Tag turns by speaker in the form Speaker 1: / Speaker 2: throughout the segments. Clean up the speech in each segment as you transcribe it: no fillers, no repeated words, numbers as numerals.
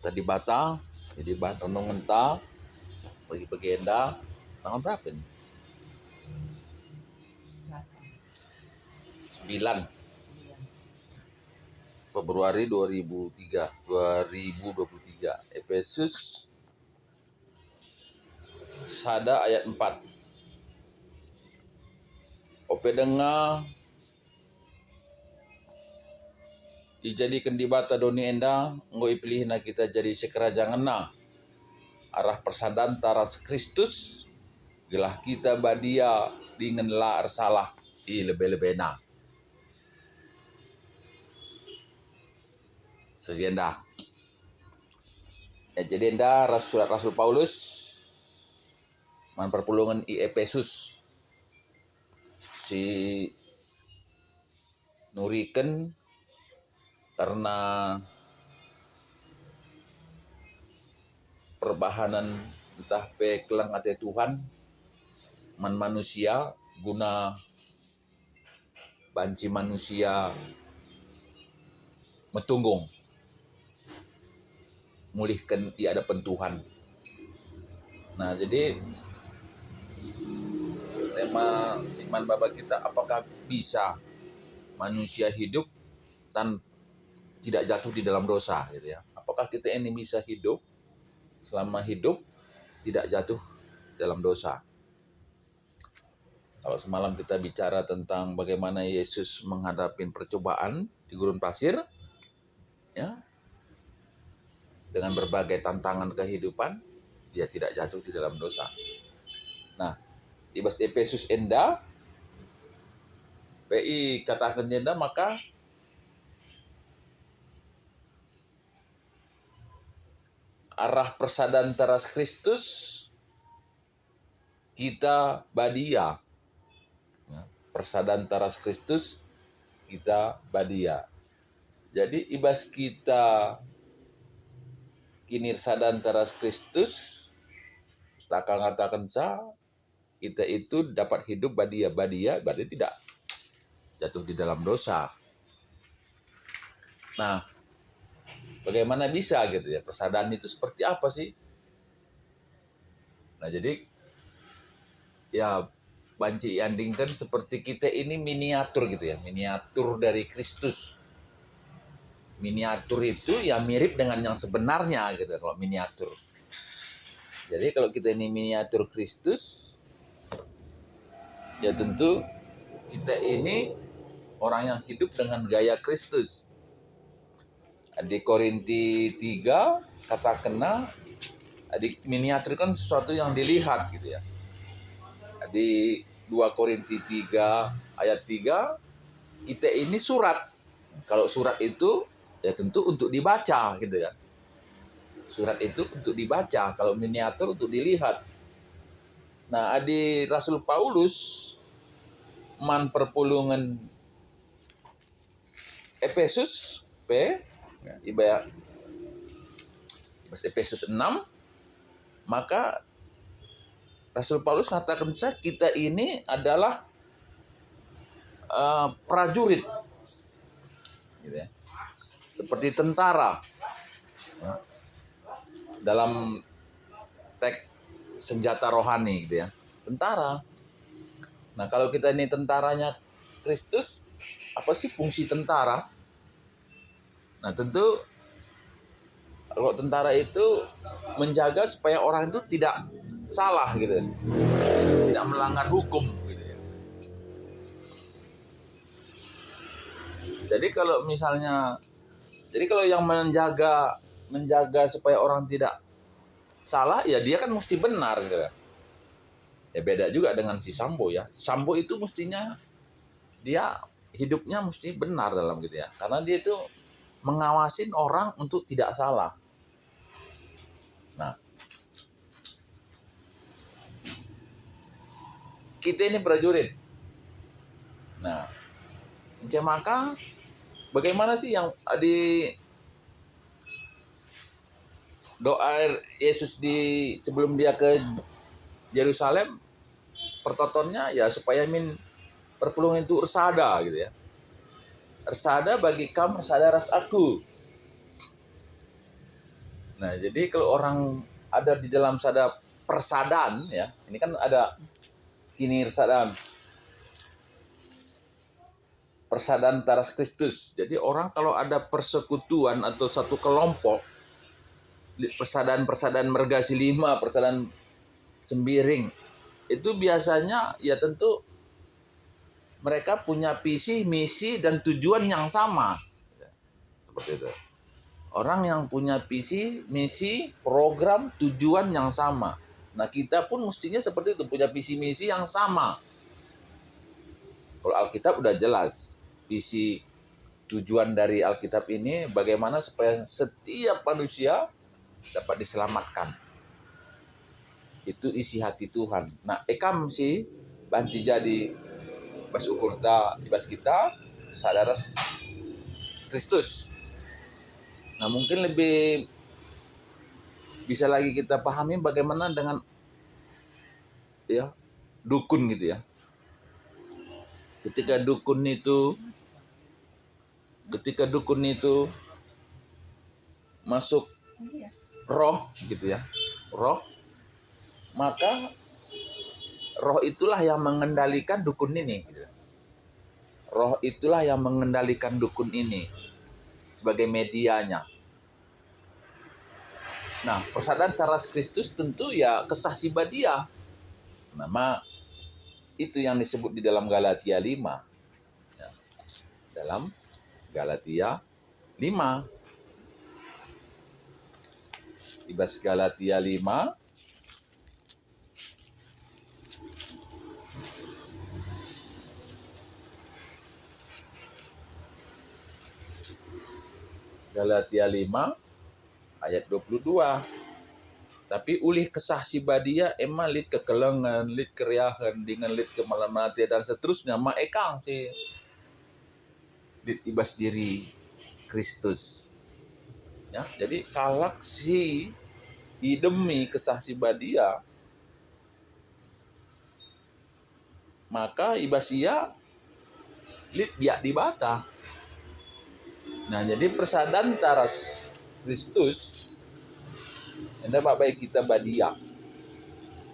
Speaker 1: Tadi bata, jadi renungan ta, bagi enda, tanggal berapa ini? 9 Februari 2023. Efesus sada ayat 4. Ope dengar dijadikan di bata doni enda nggo ipilih na kita jadi sekerajangan na arah persadan taras Kristus gelah kita badia dengan la arsalah i lebih-lebih na segienda. Jadi enda Rasul Paulus man perpulungan i Efesus si nuriken karena perbahanan entah pe kelang ate Tuhan man manusia guna banci manusia metunggung mulihkan di hadapan Tuhan. Nah, jadi tema iman Bapak kita, apakah bisa manusia hidup dan tidak jatuh di dalam dosa gitu ya. Apakah kita ini bisa hidup selama hidup tidak jatuh dalam dosa? Kalau semalam kita bicara tentang bagaimana Yesus menghadapi percobaan di gurun pasir ya, dengan berbagai tantangan kehidupan, dia tidak jatuh di dalam dosa. Nah, di bahasa Efesus enda, PI katakan enda maka arah persadan taras Kristus kita badia. Persadan taras Kristus kita badia. Jadi ibas kita kini sadan taras Kristus, Pustaka mengatakan kita itu dapat hidup badia berarti tidak jatuh di dalam dosa. Nah, bagaimana bisa gitu ya, persadaan itu seperti apa sih? Nah, jadi ya banci andingkan seperti kita ini miniatur gitu ya, miniatur dari Kristus. Miniatur itu ya mirip dengan yang sebenarnya gitu kalau miniatur. Jadi kalau kita ini miniatur Kristus, ya tentu kita ini orang yang hidup dengan gaya Kristus. Di Korinti 3 kata kena miniatur kan sesuatu yang dilihat gitu ya. Di 2 Korinti 3 ayat 3 kita ini surat. Kalau surat itu ya tentu untuk dibaca gitu kan. Surat itu untuk dibaca, kalau miniatur untuk dilihat. Nah, di Rasul Paulus man perpulungan Efesus ibarat Efesus 6, maka Rasul Paulus katakan kita ini adalah prajurit gitu ya. Seperti tentara ya, dalam teks senjata rohani gitu ya, tentara. Nah, kalau kita ini tentaranya Kristus, apa sih fungsi tentara? Nah, tentu kalau tentara itu menjaga supaya orang itu tidak salah gitu, tidak melanggar hukum gitu ya. Jadi kalau yang menjaga supaya orang tidak salah, ya dia kan mesti benar gitu. Ya beda juga dengan si Sambo ya. Sambo itu mestinya dia hidupnya mesti benar dalam gitu ya. Karena dia itu mengawasin orang untuk tidak salah. Nah, kita ini prajurit. Nah, maka bagaimana sih yang di doa Yesus sebelum dia ke Yerusalem, pertotonnya ya supaya perpulungan itu ersada gitu ya. Ersada bagi kamu, ersada ras aku. Nah, jadi kalau orang ada di dalam sada persadaan ya, ini kan ada kini persadaan taras Kristus. Jadi orang kalau ada persekutuan atau satu kelompok, persadaan mergasi 5, persadaan sembiring, itu biasanya ya tentu mereka punya visi, misi, dan tujuan yang sama. Seperti itu. Orang yang punya visi, misi, program, tujuan yang sama. Nah, kita pun mestinya seperti itu, punya visi, misi yang sama. Kalau Alkitab udah jelas, visi tujuan dari Alkitab ini bagaimana supaya setiap manusia dapat diselamatkan. Itu isi hati Tuhan. Nah, ekam sih banci jadi bas ukurta ibas kita saudara Kristus. Nah, mungkin lebih bisa lagi kita pahami bagaimana dengan ya dukun gitu ya. Ketika dukun itu masuk roh gitu ya, roh, maka roh itulah yang mengendalikan dukun ini. Roh itulah yang mengendalikan dukun ini sebagai medianya. Nah, persaudaraan taras Kristus tentu ya kesaksian dia. Nama itu yang disebut di dalam Galatia 5. Ya, dalam Galatia 5. Ibas Galatia 5. Galatia 5 ayat 22. Tapi ulih kesah si badia emang lit kekelengan, lit keriahan, dengan lit kemalamati dan seterusnya maekang si lit ibas diri Kristus. Ya, jadi kalak si idemi kesah si badia maka ibasia lit biak dibata. Nah, jadi persaudaraan taras Kristus anda baik kita badia.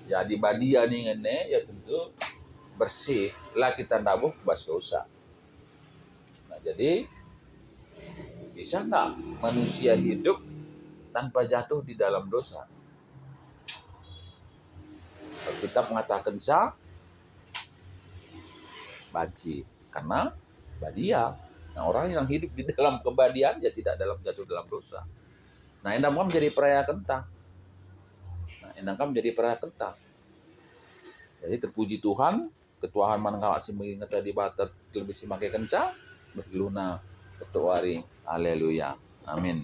Speaker 1: Ya di badia nih ngene ya tentu bersih lah kita nabuh bas dosa. Nah, jadi bisa nggak manusia hidup tanpa jatuh di dalam dosa? Kita mengatakan sah baji karena badia. Nah, orang yang hidup di dalam kebadian ya tidak dalam jatuh dalam dosa. Nah, endam kam menjadi peraya kentang. Jadi terpuji Tuhan, ketuahan manangkawak si mengingat tadi batat lebih si makai kencang, bergeluna ketuari. Haleluya. Amin.